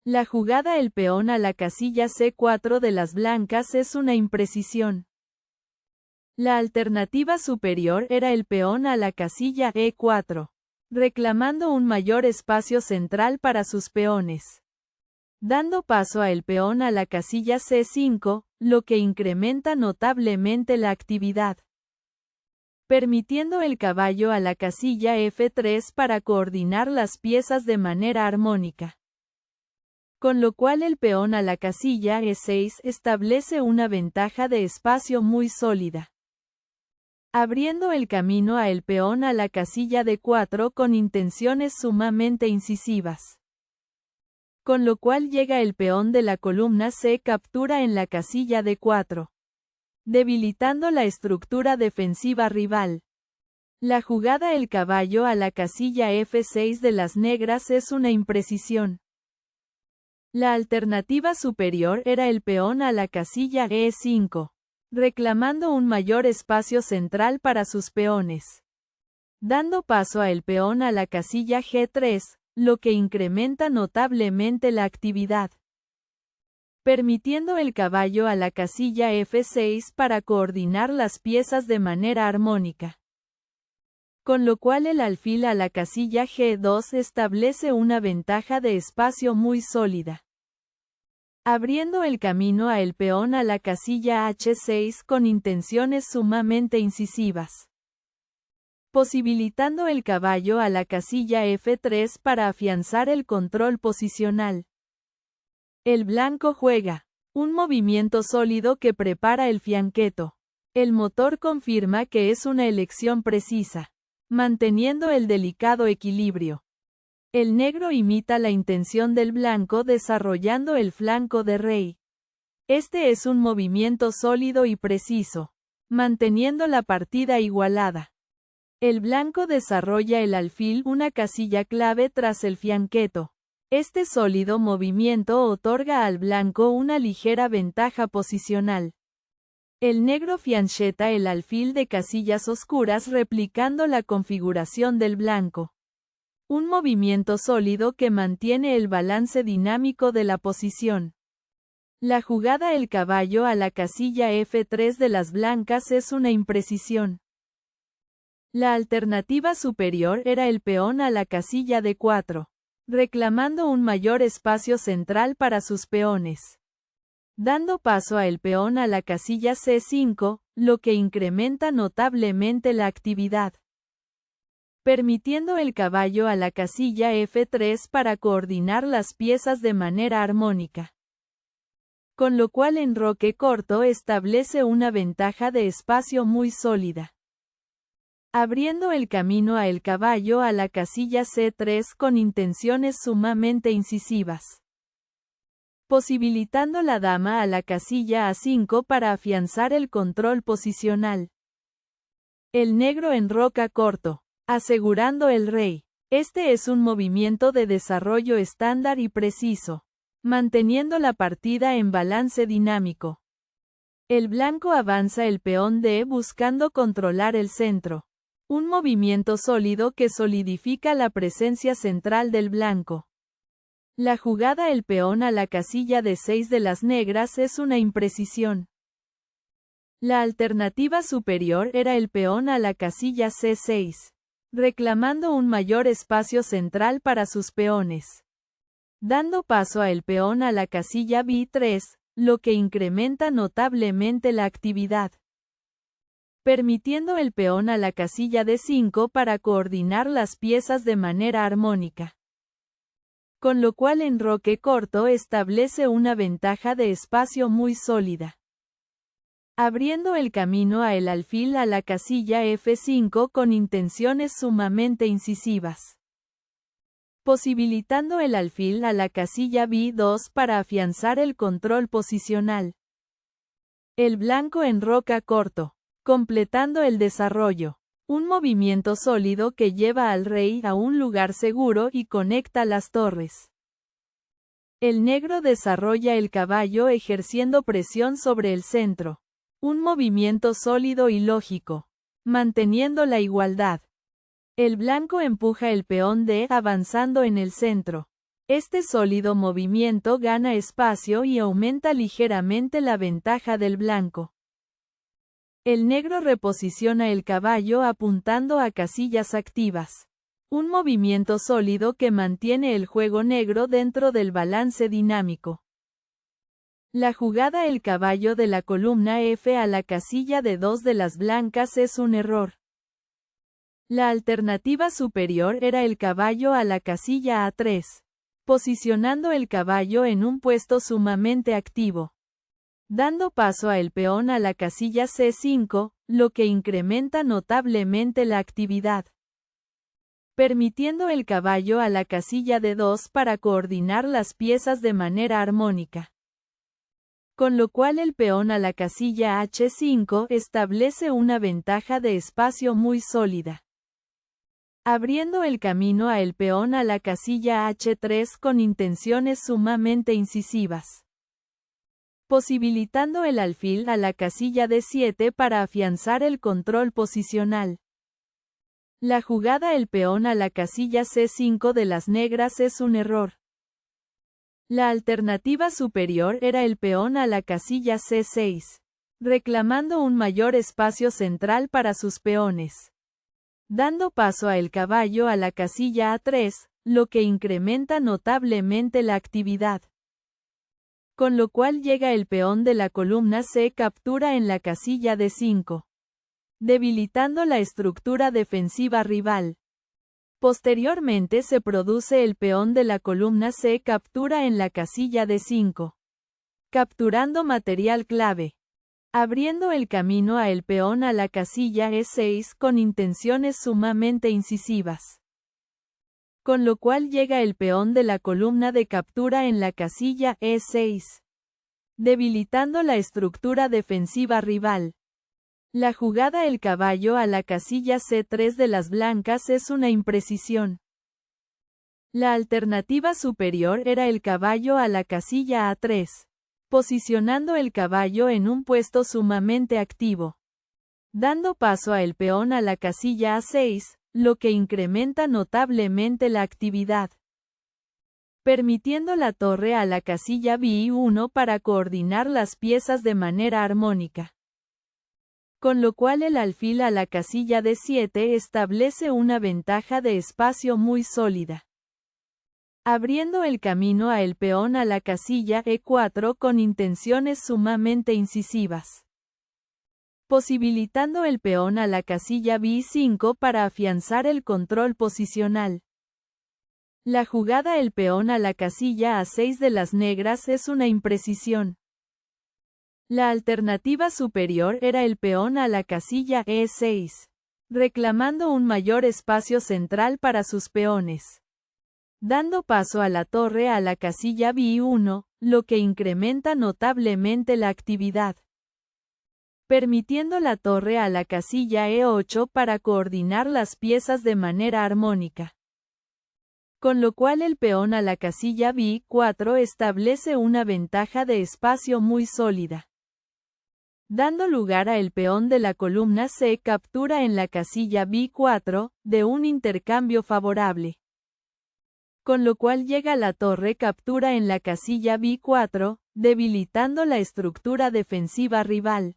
La jugada el peón a la casilla C4 de las blancas es una imprecisión. La alternativa superior era el peón a la casilla E4, reclamando un mayor espacio central para sus peones. Dando paso a el peón a la casilla C5, lo que incrementa notablemente la actividad. Permitiendo el caballo a la casilla F3 para coordinar las piezas de manera armónica. Con lo cual el peón a la casilla E6 establece una ventaja de espacio muy sólida. Abriendo el camino a el peón a la casilla D4 con intenciones sumamente incisivas. Con lo cual llega el peón de la columna C captura en la casilla D4. Debilitando la estructura defensiva rival. La jugada el caballo a la casilla F6 de las negras es una imprecisión. La alternativa superior era el peón a la casilla E5, reclamando un mayor espacio central para sus peones. Dando paso a el peón a la casilla G3, lo que incrementa notablemente la actividad. Permitiendo el caballo a la casilla F6 para coordinar las piezas de manera armónica. Con lo cual el alfil a la casilla G2 establece una ventaja de espacio muy sólida. Abriendo el camino a el peón a la casilla H6 con intenciones sumamente incisivas. Posibilitando el caballo a la casilla F3 para afianzar el control posicional. El blanco juega un movimiento sólido que prepara el fianqueto. El motor confirma que es una elección precisa, manteniendo el delicado equilibrio. El negro imita la intención del blanco desarrollando el flanco de rey. Este es un movimiento sólido y preciso, manteniendo la partida igualada. El blanco desarrolla el alfil una casilla clave tras el fianqueto. Este sólido movimiento otorga al blanco una ligera ventaja posicional. El negro fiancheta el alfil de casillas oscuras replicando la configuración del blanco. Un movimiento sólido que mantiene el balance dinámico de la posición. La jugada el caballo a la casilla F3 de las blancas es una imprecisión. La alternativa superior era el peón a la casilla D4, reclamando un mayor espacio central para sus peones. Dando paso a el peón a la casilla C5, lo que incrementa notablemente la actividad. Permitiendo el caballo a la casilla F3 para coordinar las piezas de manera armónica. Con lo cual enroque corto establece una ventaja de espacio muy sólida. Abriendo el camino a el caballo a la casilla C3 con intenciones sumamente incisivas. Posibilitando la dama a la casilla A5 para afianzar el control posicional. El negro enroca corto, asegurando el rey. Este es un movimiento de desarrollo estándar y preciso, manteniendo la partida en balance dinámico. El blanco avanza el peón D buscando controlar el centro. Un movimiento sólido que solidifica la presencia central del blanco. La jugada el peón a la casilla D6 de las negras es una imprecisión. La alternativa superior era el peón a la casilla C6, reclamando un mayor espacio central para sus peones. Dando paso a el peón a la casilla B3, lo que incrementa notablemente la actividad. Permitiendo el peón a la casilla D5 para coordinar las piezas de manera armónica. Con lo cual enroque corto establece una ventaja de espacio muy sólida. Abriendo el camino a el alfil a la casilla F5 con intenciones sumamente incisivas. Posibilitando el alfil a la casilla B2 para afianzar el control posicional. El blanco enroca corto, completando el desarrollo. Un movimiento sólido que lleva al rey a un lugar seguro y conecta las torres. El negro desarrolla el caballo ejerciendo presión sobre el centro. Un movimiento sólido y lógico, manteniendo la igualdad. El blanco empuja el peón D avanzando en el centro. Este sólido movimiento gana espacio y aumenta ligeramente la ventaja del blanco. El negro reposiciona el caballo apuntando a casillas activas. Un movimiento sólido que mantiene el juego negro dentro del balance dinámico. La jugada el caballo de la columna F a la casilla de 2 de las blancas es un error. La alternativa superior era el caballo a la casilla A3, posicionando el caballo en un puesto sumamente activo. Dando paso a el peón a la casilla C5, lo que incrementa notablemente la actividad. Permitiendo el caballo a la casilla D2 para coordinar las piezas de manera armónica. Con lo cual el peón a la casilla H5 establece una ventaja de espacio muy sólida. Abriendo el camino a el peón a la casilla H3 con intenciones sumamente incisivas. Posibilitando el alfil a la casilla D7 para afianzar el control posicional. La jugada el peón a la casilla C5 de las negras es un error. La alternativa superior era el peón a la casilla C6, reclamando un mayor espacio central para sus peones. Dando paso a el caballo a la casilla A3, lo que incrementa notablemente la actividad. Con lo cual llega el peón de la columna C captura en la casilla D5. Debilitando la estructura defensiva rival. Posteriormente se produce el peón de la columna C captura en la casilla D5. Capturando material clave. Abriendo el camino a el peón a la casilla E6 con intenciones sumamente incisivas. Con lo cual llega el peón de la columna de captura en la casilla E6. Debilitando la estructura defensiva rival. La jugada el caballo a la casilla C3 de las blancas es una imprecisión. La alternativa superior era el caballo a la casilla A3, posicionando el caballo en un puesto sumamente activo. Dando paso a el peón a la casilla A6, lo que incrementa notablemente la actividad. Permitiendo la torre a la casilla B1 para coordinar las piezas de manera armónica. Con lo cual el alfil a la casilla D7 establece una ventaja de espacio muy sólida. Abriendo el camino a el peón a la casilla E4 con intenciones sumamente incisivas. Posibilitando el peón a la casilla B5 para afianzar el control posicional. La jugada el peón a la casilla A6 de las negras es una imprecisión. La alternativa superior era el peón a la casilla E6, reclamando un mayor espacio central para sus peones. Dando paso a la torre a la casilla B1, lo que incrementa notablemente la actividad. Permitiendo la torre a la casilla E8 para coordinar las piezas de manera armónica. Con lo cual el peón a la casilla B4 establece una ventaja de espacio muy sólida. Dando lugar a el peón de la columna C captura en la casilla B4, de un intercambio favorable. Con lo cual llega la torre captura en la casilla B4, debilitando la estructura defensiva rival.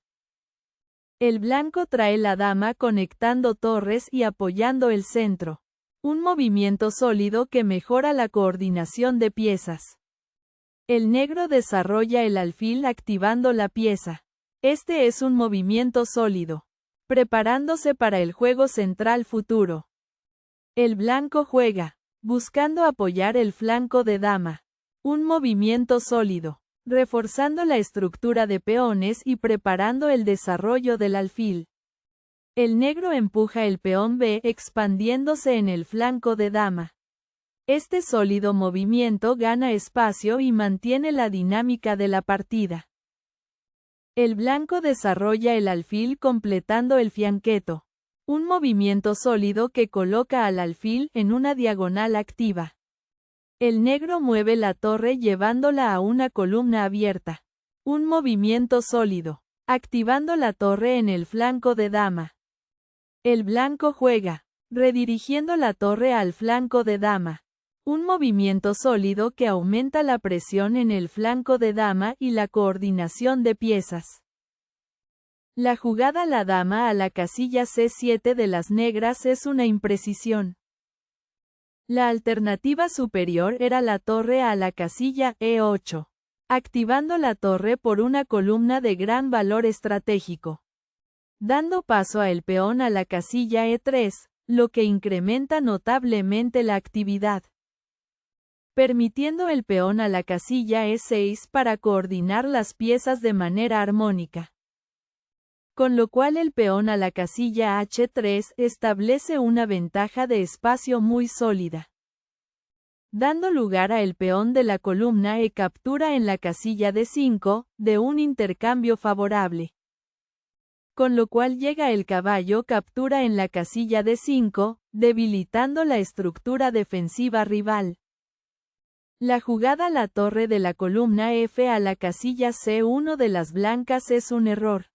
El blanco trae la dama conectando torres y apoyando el centro. Un movimiento sólido que mejora la coordinación de piezas. El negro desarrolla el alfil activando la pieza. Este es un movimiento sólido, preparándose para el juego central futuro. El blanco juega, buscando apoyar el flanco de dama. Un movimiento sólido, reforzando la estructura de peones y preparando el desarrollo del alfil. El negro empuja el peón B expandiéndose en el flanco de dama. Este sólido movimiento gana espacio y mantiene la dinámica de la partida. El blanco desarrolla el alfil completando el fianqueto. Un movimiento sólido que coloca al alfil en una diagonal activa. El negro mueve la torre llevándola a una columna abierta. Un movimiento sólido, activando la torre en el flanco de dama. El blanco juega, redirigiendo la torre al flanco de dama. Un movimiento sólido que aumenta la presión en el flanco de dama y la coordinación de piezas. La jugada la dama a la casilla C7 de las negras es una imprecisión. La alternativa superior era la torre a la casilla E8, activando la torre por una columna de gran valor estratégico, dando paso al peón a la casilla E3, lo que incrementa notablemente la actividad, permitiendo el peón a la casilla E6 para coordinar las piezas de manera armónica. Con lo cual el peón a la casilla H3 establece una ventaja de espacio muy sólida, dando lugar a el peón de la columna E captura en la casilla D5, de un intercambio favorable. Con lo cual llega el caballo captura en la casilla D5, debilitando la estructura defensiva rival. La jugada la torre de la columna F a la casilla C1 de las blancas es un error.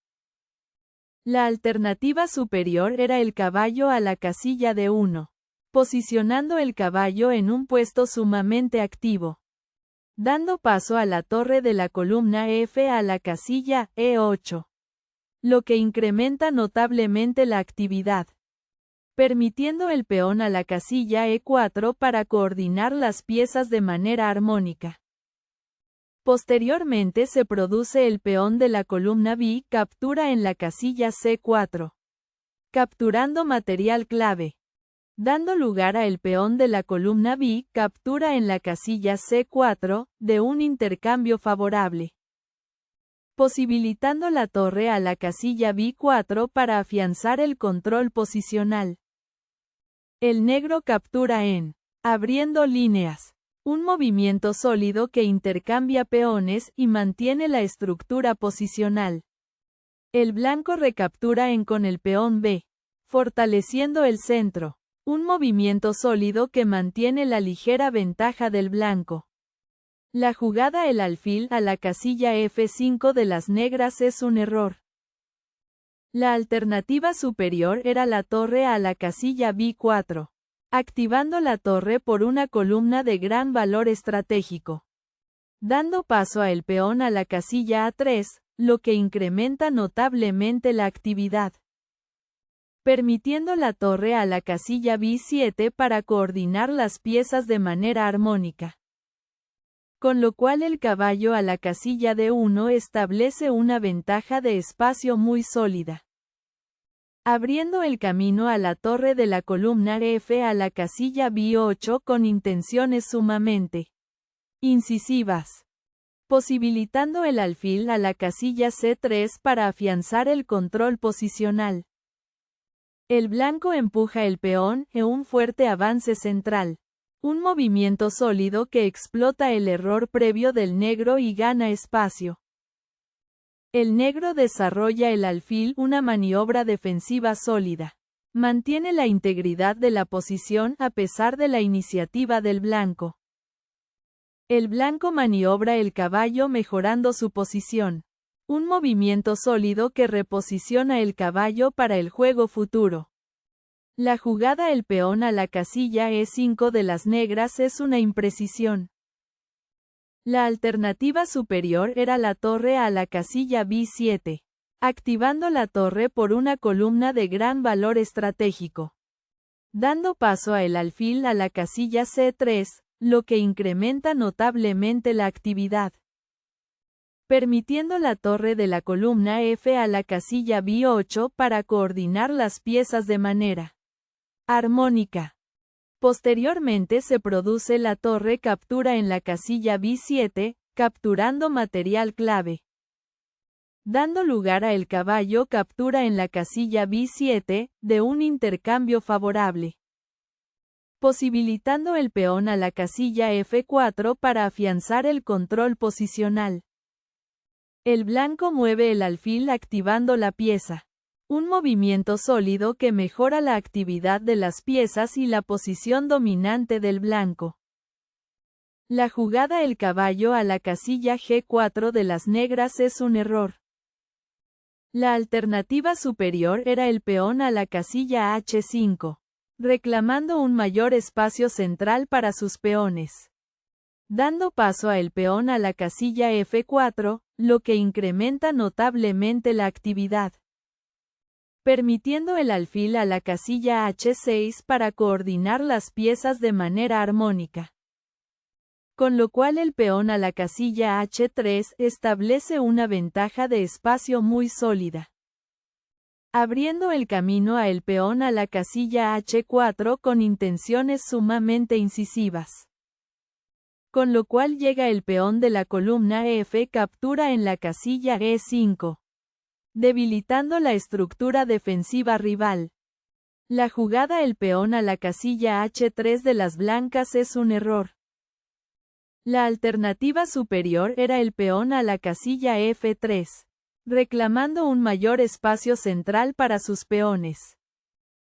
La alternativa superior era el caballo a la casilla D1, posicionando el caballo en un puesto sumamente activo, dando paso a la torre de la columna F a la casilla E8, lo que incrementa notablemente la actividad, permitiendo el peón a la casilla E4 para coordinar las piezas de manera armónica. Posteriormente se produce el peón de la columna B captura en la casilla C4, capturando material clave, dando lugar a el peón de la columna B captura en la casilla C4, de un intercambio favorable, posibilitando la torre a la casilla B4 para afianzar el control posicional. El negro captura en abriendo líneas, un movimiento sólido que intercambia peones y mantiene la estructura posicional. El blanco recaptura en con el peón B, fortaleciendo el centro, un movimiento sólido que mantiene la ligera ventaja del blanco. La jugada el alfil a la casilla F5 de las negras es un error. La alternativa superior era la torre a la casilla B4. Activando la torre por una columna de gran valor estratégico, dando paso a el peón a la casilla A3, lo que incrementa notablemente la actividad, permitiendo la torre a la casilla B7 para coordinar las piezas de manera armónica. Con lo cual el caballo a la casilla D1 establece una ventaja de espacio muy sólida, abriendo el camino a la torre de la columna F a la casilla B8 con intenciones sumamente incisivas, posibilitando el alfil a la casilla C3 para afianzar el control posicional. El blanco empuja el peón en un fuerte avance central, un movimiento sólido que explota el error previo del negro y gana espacio. El negro desarrolla el alfil una maniobra defensiva sólida. Mantiene la integridad de la posición a pesar de la iniciativa del blanco. El blanco maniobra el caballo mejorando su posición. Un movimiento sólido que reposiciona el caballo para el juego futuro. La jugada el peón a la casilla E5 de las negras es una imprecisión. La alternativa superior era la torre a la casilla B7, activando la torre por una columna de gran valor estratégico, dando paso a el alfil a la casilla C3, lo que incrementa notablemente la actividad, permitiendo la torre de la columna F a la casilla B8 para coordinar las piezas de manera armónica. Posteriormente se produce la torre captura en la casilla B7, capturando material clave, dando lugar a el caballo captura en la casilla B7, de un intercambio favorable, posibilitando el peón a la casilla F4 para afianzar el control posicional. El blanco mueve el alfil activando la pieza. Un movimiento sólido que mejora la actividad de las piezas y la posición dominante del blanco. La jugada el caballo a la casilla G4 de las negras es un error. La alternativa superior era el peón a la casilla H5, reclamando un mayor espacio central para sus peones. Dando paso a el peón a la casilla F4, lo que incrementa notablemente la actividad. Permitiendo el alfil a la casilla H6 para coordinar las piezas de manera armónica. Con lo cual el peón a la casilla H3 establece una ventaja de espacio muy sólida. Abriendo el camino a el peón a la casilla H4 con intenciones sumamente incisivas. Con lo cual llega el peón de la columna F captura en la casilla E5, debilitando la estructura defensiva rival. La jugada el peón a la casilla H3 de las blancas es un error. La alternativa superior era el peón a la casilla F3, reclamando un mayor espacio central para sus peones.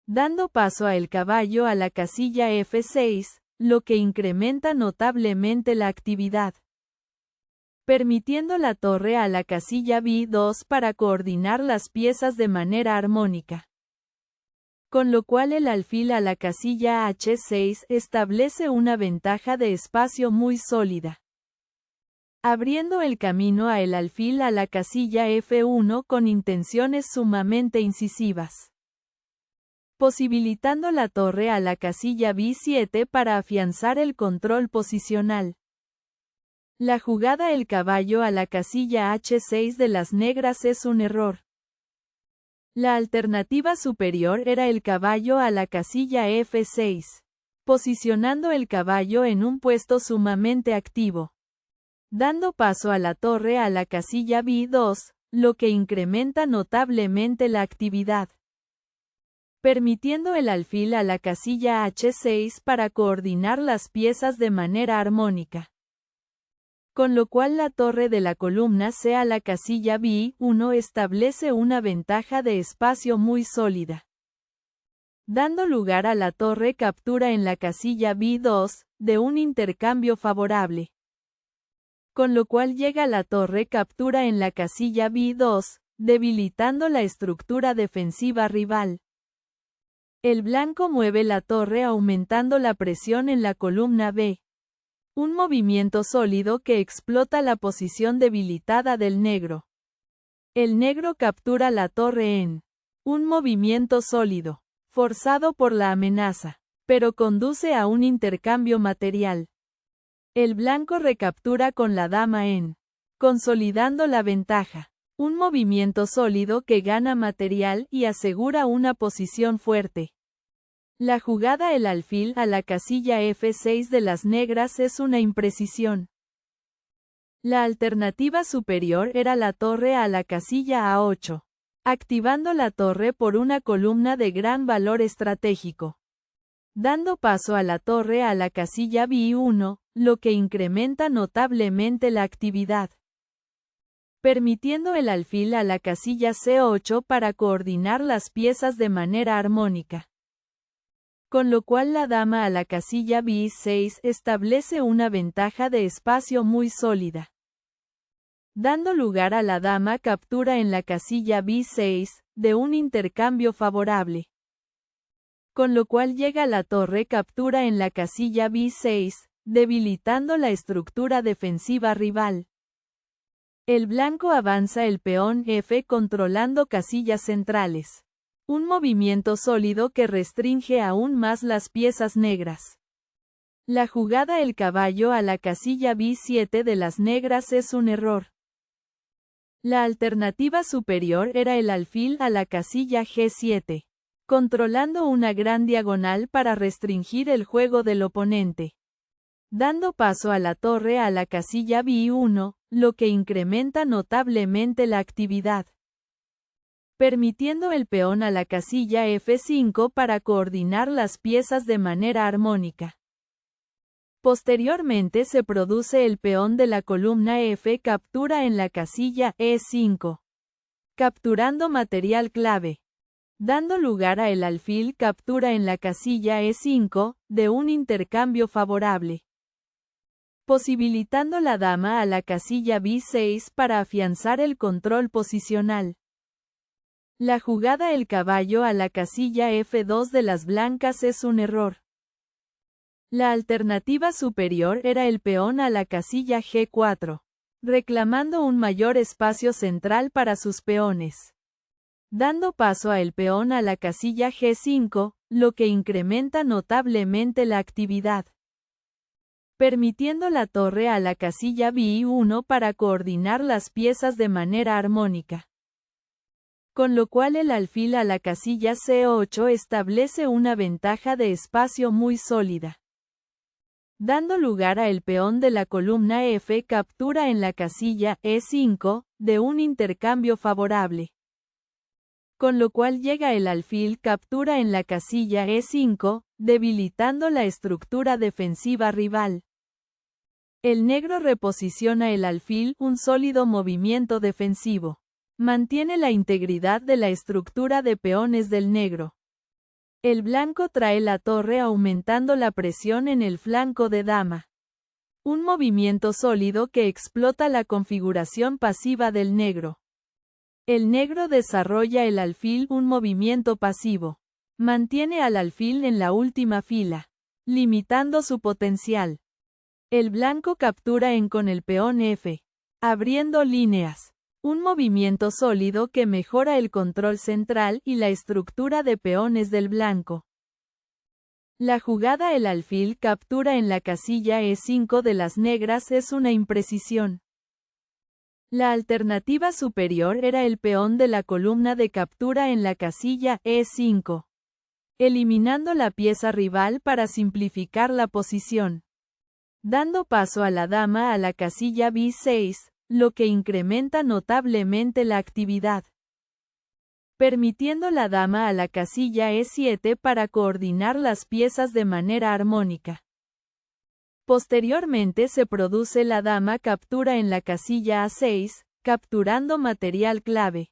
Dando paso a el caballo a la casilla F6, lo que incrementa notablemente la actividad. Permitiendo la torre a la casilla B2 para coordinar las piezas de manera armónica. Con lo cual el alfil a la casilla H6 establece una ventaja de espacio muy sólida. Abriendo el camino a el alfil a la casilla F1 con intenciones sumamente incisivas. Posibilitando la torre a la casilla B7 para afianzar el control posicional. La jugada el caballo a la casilla H6 de las negras es un error. La alternativa superior era el caballo a la casilla F6, posicionando el caballo en un puesto sumamente activo. Dando paso a la torre a la casilla B2, lo que incrementa notablemente la actividad. Permitiendo el alfil a la casilla H6 para coordinar las piezas de manera armónica. Con lo cual la torre de la columna C a la casilla B1 establece una ventaja de espacio muy sólida. Dando lugar a la torre captura en la casilla B2, de un intercambio favorable. Con lo cual llega la torre captura en la casilla B2, debilitando la estructura defensiva rival. El blanco mueve la torre aumentando la presión en la columna B. Un movimiento sólido que explota la posición debilitada del negro. El negro captura la torre en un movimiento sólido, forzado por la amenaza, pero conduce a un intercambio material. El blanco recaptura con la dama en consolidando la ventaja. Un movimiento sólido que gana material y asegura una posición fuerte. La jugada el alfil a la casilla F6 de las negras es una imprecisión. La alternativa superior era la torre a la casilla A8, activando la torre por una columna de gran valor estratégico. Dando paso a la torre a la casilla B1, lo que incrementa notablemente la actividad. Permitiendo el alfil a la casilla C8 para coordinar las piezas de manera armónica. Con lo cual la dama a la casilla B6 establece una ventaja de espacio muy sólida. Dando lugar a la dama captura en la casilla B6, de un intercambio favorable. Con lo cual llega la torre captura en la casilla B6, debilitando la estructura defensiva rival. El blanco avanza el peón F controlando casillas centrales. Un movimiento sólido que restringe aún más las piezas negras. La jugada el caballo a la casilla B7 de las negras es un error. La alternativa superior era el alfil a la casilla G7, controlando una gran diagonal para restringir el juego del oponente. Dando paso a la torre a la casilla B1, lo que incrementa notablemente la actividad. Permitiendo el peón a la casilla F5 para coordinar las piezas de manera armónica. Posteriormente se produce el peón de la columna F captura en la casilla E5, capturando material clave. Dando lugar a el alfil captura en la casilla E5, de un intercambio favorable. Posibilitando la dama a la casilla B6 para afianzar el control posicional. La jugada el caballo a la casilla F2 de las blancas es un error. La alternativa superior era el peón a la casilla G4, reclamando un mayor espacio central para sus peones. Dando paso a el peón a la casilla G5, lo que incrementa notablemente la actividad. Permitiendo la torre a la casilla B1 para coordinar las piezas de manera armónica. Con lo cual el alfil a la casilla C8 establece una ventaja de espacio muy sólida. Dando lugar a el peón de la columna F captura en la casilla E5, de un intercambio favorable. Con lo cual llega el alfil captura en la casilla E5, debilitando la estructura defensiva rival. El negro reposiciona el alfil, un sólido movimiento defensivo. Mantiene la integridad de la estructura de peones del negro. El blanco trae la torre aumentando la presión en el flanco de dama. Un movimiento sólido que explota la configuración pasiva del negro. El negro desarrolla el alfil, un movimiento pasivo. Mantiene al alfil en la última fila, limitando su potencial. El blanco captura con el peón F, abriendo líneas. Un movimiento sólido que mejora el control central y la estructura de peones del blanco. La jugada el alfil captura en la casilla E5 de las negras es una imprecisión. La alternativa superior era el peón de la columna de captura en la casilla E5, eliminando la pieza rival para simplificar la posición. Dando paso a la dama a la casilla B6, lo que incrementa notablemente la actividad. Permitiendo la dama a la casilla E7 para coordinar las piezas de manera armónica. Posteriormente se produce la dama captura en la casilla A6, capturando material clave.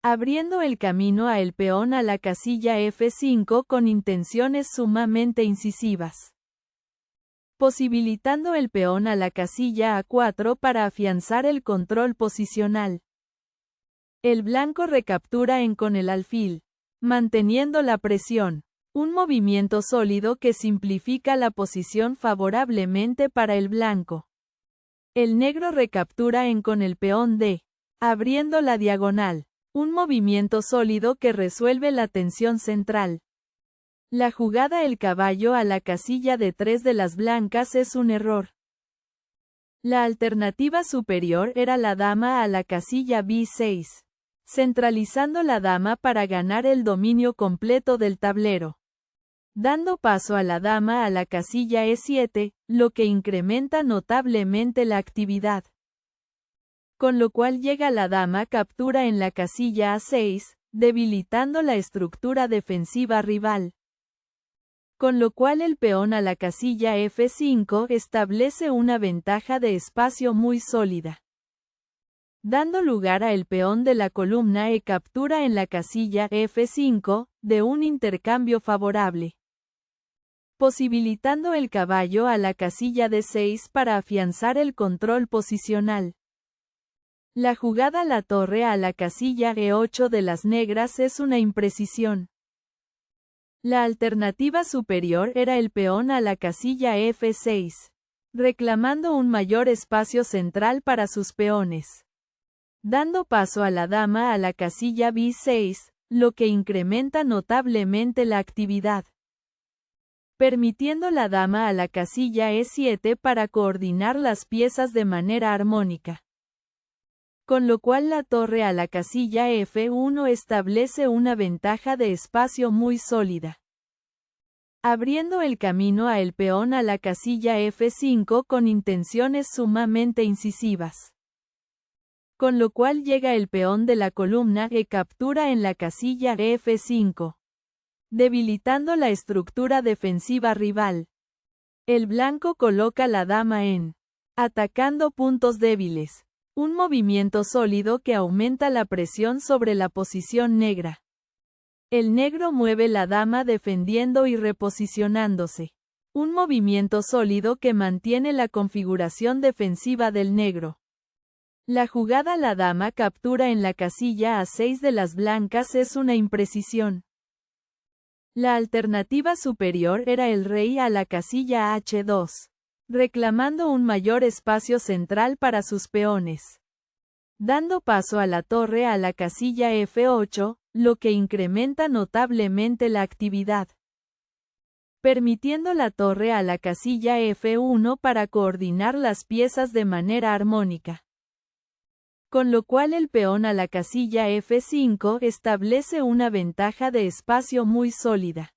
Abriendo el camino a el peón a la casilla F5 con intenciones sumamente incisivas. Posibilitando el peón a la casilla A4 para afianzar el control posicional. El blanco recaptura con el alfil, manteniendo la presión, un movimiento sólido que simplifica la posición favorablemente para el blanco. El negro recaptura con el peón D, abriendo la diagonal, un movimiento sólido que resuelve la tensión central. La jugada el caballo a la casilla D3 de las blancas es un error. La alternativa superior era la dama a la casilla B6, centralizando la dama para ganar el dominio completo del tablero. Dando paso a la dama a la casilla E7, lo que incrementa notablemente la actividad. Con lo cual llega la dama captura en la casilla A6, debilitando la estructura defensiva rival. Con lo cual el peón a la casilla F5 establece una ventaja de espacio muy sólida. Dando lugar a el peón de la columna E captura en la casilla F5, de un intercambio favorable. Posibilitando el caballo a la casilla D6 para afianzar el control posicional. La jugada la torre a la casilla E8 de las negras es una imprecisión. La alternativa superior era el peón a la casilla F6, reclamando un mayor espacio central para sus peones. Dando paso a la dama a la casilla B6, lo que incrementa notablemente la actividad. Permitiendo la dama a la casilla E7 para coordinar las piezas de manera armónica. Con lo cual la torre a la casilla F1 establece una ventaja de espacio muy sólida. Abriendo el camino a el peón a la casilla F5 con intenciones sumamente incisivas. Con lo cual llega el peón de la columna E captura en la casilla F5. Debilitando la estructura defensiva rival. El blanco coloca la dama atacando puntos débiles. Un movimiento sólido que aumenta la presión sobre la posición negra. El negro mueve la dama defendiendo y reposicionándose. Un movimiento sólido que mantiene la configuración defensiva del negro. La jugada la dama captura en la casilla A6 de las blancas es una imprecisión. La alternativa superior era el rey a la casilla H2, reclamando un mayor espacio central para sus peones. Dando paso a la torre a la casilla F8, lo que incrementa notablemente la actividad. Permitiendo la torre a la casilla F1 para coordinar las piezas de manera armónica. Con lo cual el peón a la casilla F5 establece una ventaja de espacio muy sólida.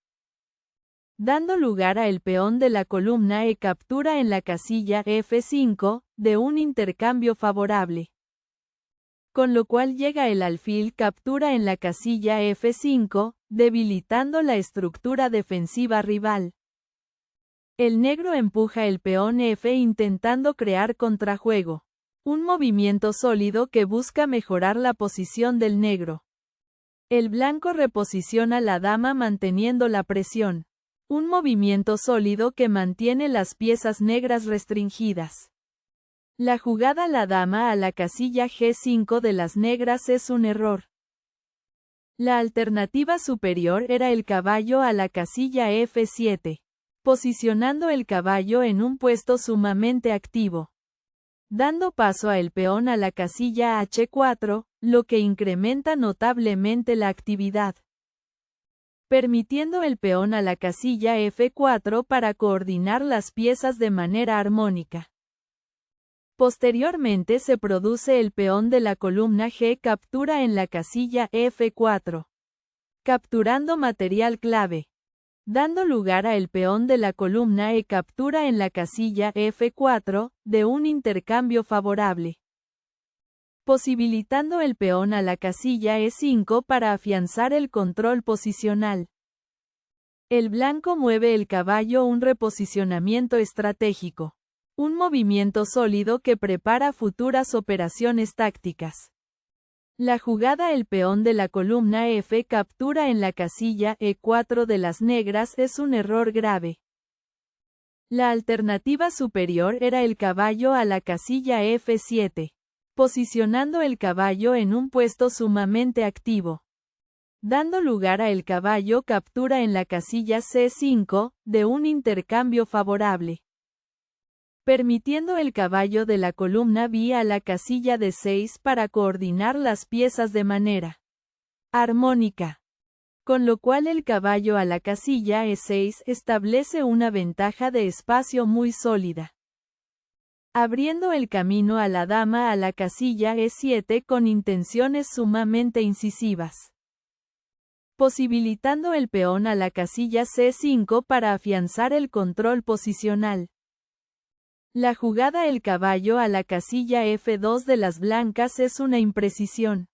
Dando lugar a el peón de la columna E captura en la casilla F5, de un intercambio favorable. Con lo cual llega el alfil captura en la casilla F5, debilitando la estructura defensiva rival. El negro empuja el peón F intentando crear contrajuego. Un movimiento sólido que busca mejorar la posición del negro. El blanco reposiciona la dama manteniendo la presión. Un movimiento sólido que mantiene las piezas negras restringidas. La jugada la dama a la casilla G5 de las negras es un error. La alternativa superior era el caballo a la casilla F7, posicionando el caballo en un puesto sumamente activo. Dando paso a el peón a la casilla H4, lo que incrementa notablemente la actividad. Permitiendo el peón a la casilla F4 para coordinar las piezas de manera armónica. Posteriormente se produce el peón de la columna G captura en la casilla F4, capturando material clave. Dando lugar a el peón de la columna E captura en la casilla F4, de un intercambio favorable. Posibilitando el peón a la casilla E5 para afianzar el control posicional. El blanco mueve el caballo un reposicionamiento estratégico. Un movimiento sólido que prepara futuras operaciones tácticas. La jugada el peón de la columna F captura en la casilla E4 de las negras es un error grave. La alternativa superior era el caballo a la casilla F7, posicionando el caballo en un puesto sumamente activo. Dando lugar a el caballo captura en la casilla C5, de un intercambio favorable. Permitiendo el caballo de la columna B a la casilla D6 para coordinar las piezas de manera armónica. Con lo cual el caballo a la casilla E6 establece una ventaja de espacio muy sólida. Abriendo el camino a la dama a la casilla E7 con intenciones sumamente incisivas. Posibilitando el peón a la casilla C5 para afianzar el control posicional. La jugada el caballo a la casilla F2 de las blancas es una imprecisión.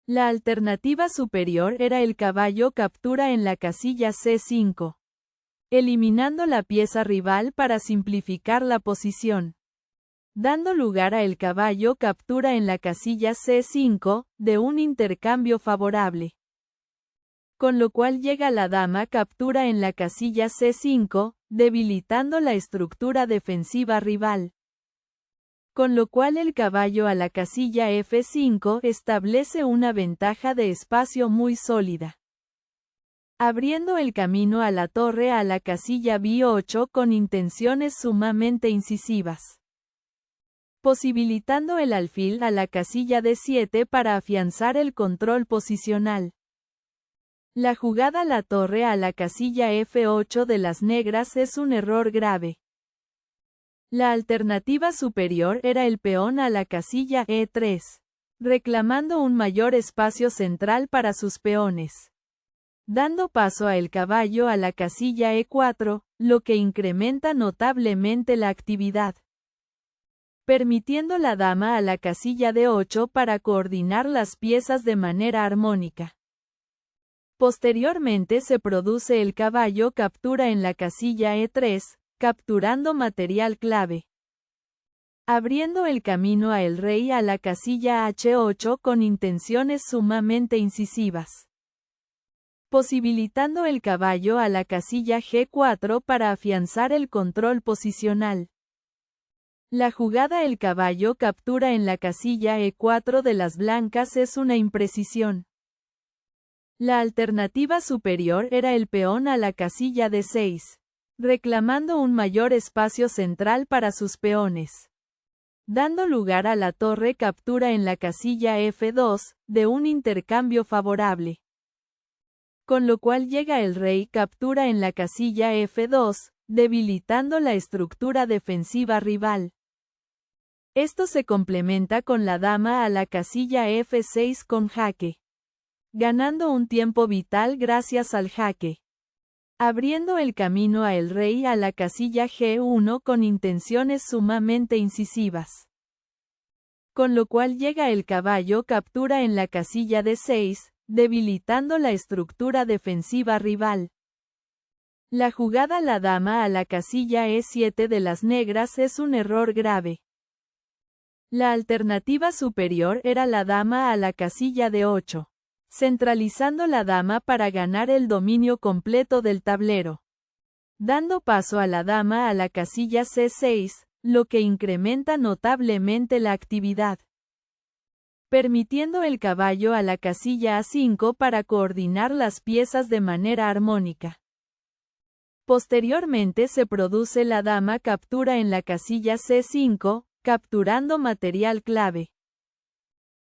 La alternativa superior era el caballo captura en la casilla C5, eliminando la pieza rival para simplificar la posición. Dando lugar a el caballo captura en la casilla C5, de un intercambio favorable. Con lo cual llega la dama captura en la casilla C5, debilitando la estructura defensiva rival. Con lo cual el caballo a la casilla F5 establece una ventaja de espacio muy sólida. Abriendo el camino a la torre a la casilla B8 con intenciones sumamente incisivas. Posibilitando el alfil a la casilla D7 para afianzar el control posicional. La jugada la torre a la casilla F8 de las negras es un error grave. La alternativa superior era el peón a la casilla E3, reclamando un mayor espacio central para sus peones. Dando paso a el caballo a la casilla E4, lo que incrementa notablemente la actividad. Permitiendo la dama a la casilla D8 para coordinar las piezas de manera armónica. Posteriormente se produce el caballo captura en la casilla E3, capturando material clave. Abriendo el camino a el rey a la casilla H8 con intenciones sumamente incisivas. Posibilitando el caballo a la casilla G4 para afianzar el control posicional. La jugada el caballo captura en la casilla E4 de las blancas es una imprecisión. La alternativa superior era el peón a la casilla D6, reclamando un mayor espacio central para sus peones, dando lugar a la torre captura en la casilla F2, de un intercambio favorable. Con lo cual llega el rey captura en la casilla F2, debilitando la estructura defensiva rival. Esto se complementa con la dama a la casilla F6 con jaque, ganando un tiempo vital gracias al jaque, abriendo el camino a el rey a la casilla G1 con intenciones sumamente incisivas. Con lo cual llega el caballo captura en la casilla D6, debilitando la estructura defensiva rival. La jugada la dama a la casilla E7 de las negras es un error grave. La alternativa superior era la dama a la casilla D8, centralizando la dama para ganar el dominio completo del tablero, dando paso a la dama a la casilla C6, lo que incrementa notablemente la actividad, permitiendo el caballo a la casilla A5 para coordinar las piezas de manera armónica. Posteriormente se produce la dama captura en la casilla C5, capturando material clave,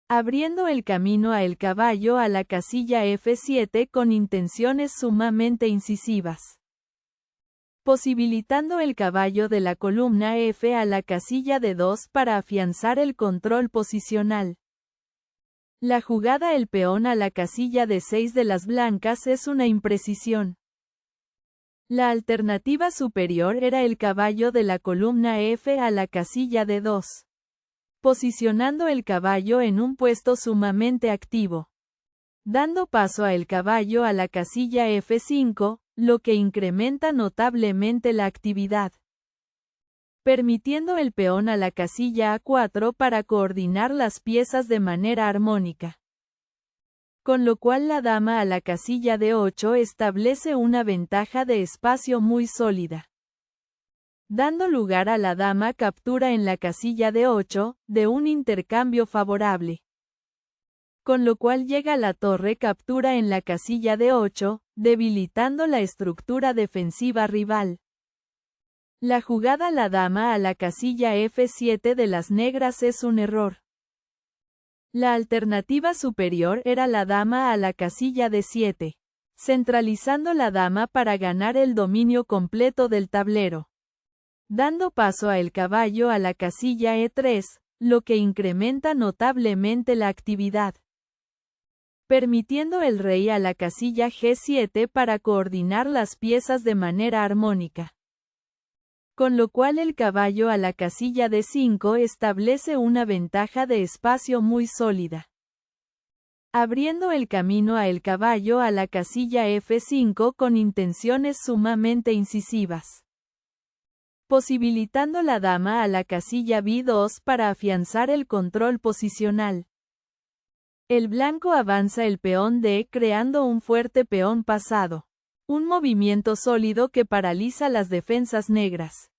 abriendo el camino a el caballo a la casilla F7 con intenciones sumamente incisivas, posibilitando el caballo de la columna F a la casilla D2 para afianzar el control posicional. La jugada el peón a la casilla D6 de las blancas es una imprecisión. La alternativa superior era el caballo de la columna F a la casilla D2, posicionando el caballo en un puesto sumamente activo, dando paso a el caballo a la casilla F5, lo que incrementa notablemente la actividad, permitiendo el peón a la casilla A4 para coordinar las piezas de manera armónica. Con lo cual la dama a la casilla D8 establece una ventaja de espacio muy sólida, dando lugar a la dama captura en la casilla D8, de un intercambio favorable. Con lo cual llega la torre captura en la casilla D8, debilitando la estructura defensiva rival. La jugada la dama a la casilla F7 de las negras es un error. La alternativa superior era la dama a la casilla D7, centralizando la dama para ganar el dominio completo del tablero, dando paso a el caballo a la casilla E3, lo que incrementa notablemente la actividad, permitiendo el rey a la casilla G7 para coordinar las piezas de manera armónica. Con lo cual el caballo a la casilla D5 establece una ventaja de espacio muy sólida, abriendo el camino a el caballo a la casilla F5 con intenciones sumamente incisivas, posibilitando la dama a la casilla B2 para afianzar el control posicional. El blanco avanza el peón D creando un fuerte peón pasado, un movimiento sólido que paraliza las defensas negras.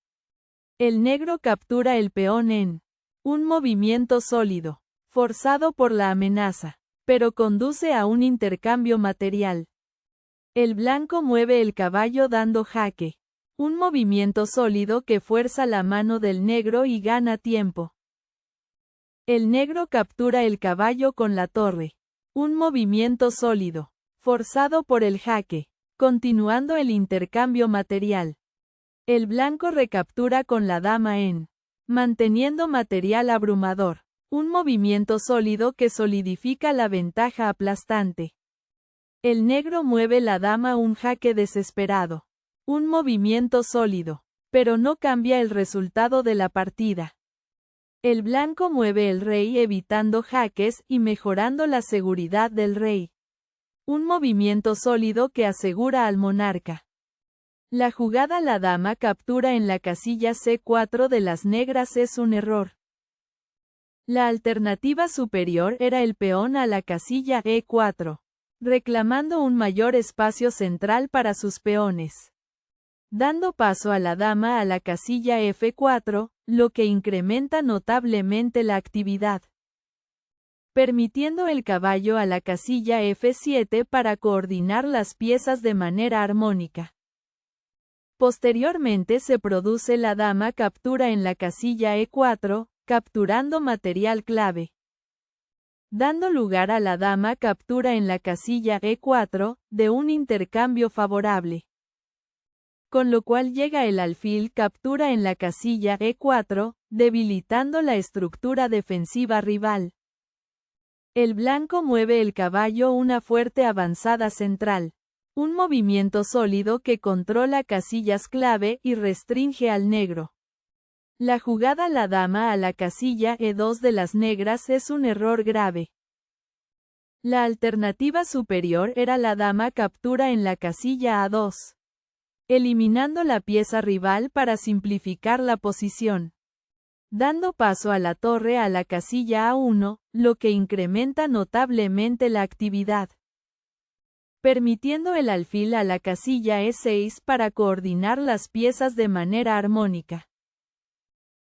El negro captura el peón en un movimiento sólido, forzado por la amenaza, pero conduce a un intercambio material. El blanco mueve el caballo dando jaque, un movimiento sólido que fuerza la mano del negro y gana tiempo. El negro captura el caballo con la torre, un movimiento sólido, forzado por el jaque, continuando el intercambio material. El blanco recaptura con la dama en manteniendo material abrumador, un movimiento sólido que solidifica la ventaja aplastante. El negro mueve la dama un jaque desesperado, un movimiento sólido, pero no cambia el resultado de la partida. El blanco mueve el rey evitando jaques y mejorando la seguridad del rey. Un movimiento sólido que asegura al monarca. La jugada la dama captura en la casilla C4 de las negras es un error. La alternativa superior era el peón a la casilla E4, reclamando un mayor espacio central para sus peones, dando paso a la dama a la casilla F4, lo que incrementa notablemente la actividad, permitiendo el caballo a la casilla F7 para coordinar las piezas de manera armónica. Posteriormente se produce la dama captura en la casilla E4, capturando material clave, dando lugar a la dama captura en la casilla E4, de un intercambio favorable. Con lo cual llega el alfil captura en la casilla E4, debilitando la estructura defensiva rival. El blanco mueve el caballo una fuerte avanzada central, un movimiento sólido que controla casillas clave y restringe al negro. La jugada la dama a la casilla E2 de las negras es un error grave. La alternativa superior era la dama captura en la casilla A2, eliminando la pieza rival para simplificar la posición, dando paso a la torre a la casilla A1, lo que incrementa notablemente la actividad, permitiendo el alfil a la casilla E6 para coordinar las piezas de manera armónica.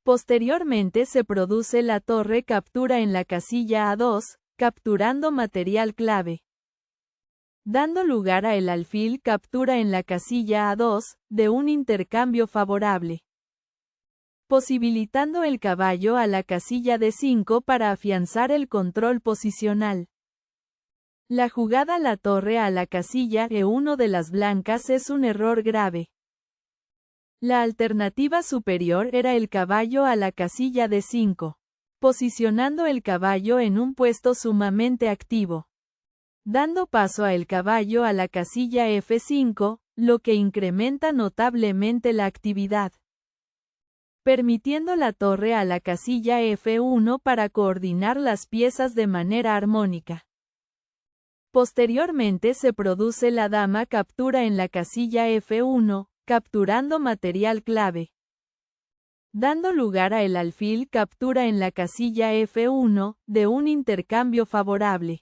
Posteriormente se produce la torre captura en la casilla A2, capturando material clave, dando lugar a el alfil captura en la casilla A2, de un intercambio favorable, posibilitando el caballo a la casilla D5 para afianzar el control posicional. La jugada la torre a la casilla E1 de las blancas es un error grave. La alternativa superior era el caballo a la casilla D5, posicionando el caballo en un puesto sumamente activo, dando paso a el caballo a la casilla F5, lo que incrementa notablemente la actividad, permitiendo la torre a la casilla F1 para coordinar las piezas de manera armónica. Posteriormente se produce la dama captura en la casilla F1, capturando material clave, dando lugar a el alfil captura en la casilla F1, de un intercambio favorable,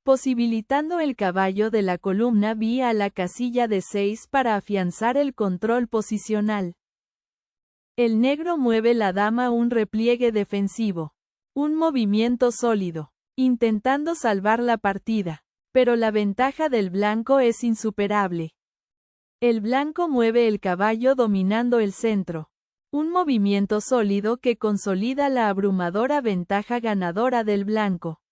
posibilitando el caballo de la columna B a la casilla D6 para afianzar el control posicional. El negro mueve la dama un repliegue defensivo, un movimiento sólido, intentando salvar la partida, pero la ventaja del blanco es insuperable. El blanco mueve el caballo dominando el centro, un movimiento sólido que consolida la abrumadora ventaja ganadora del blanco.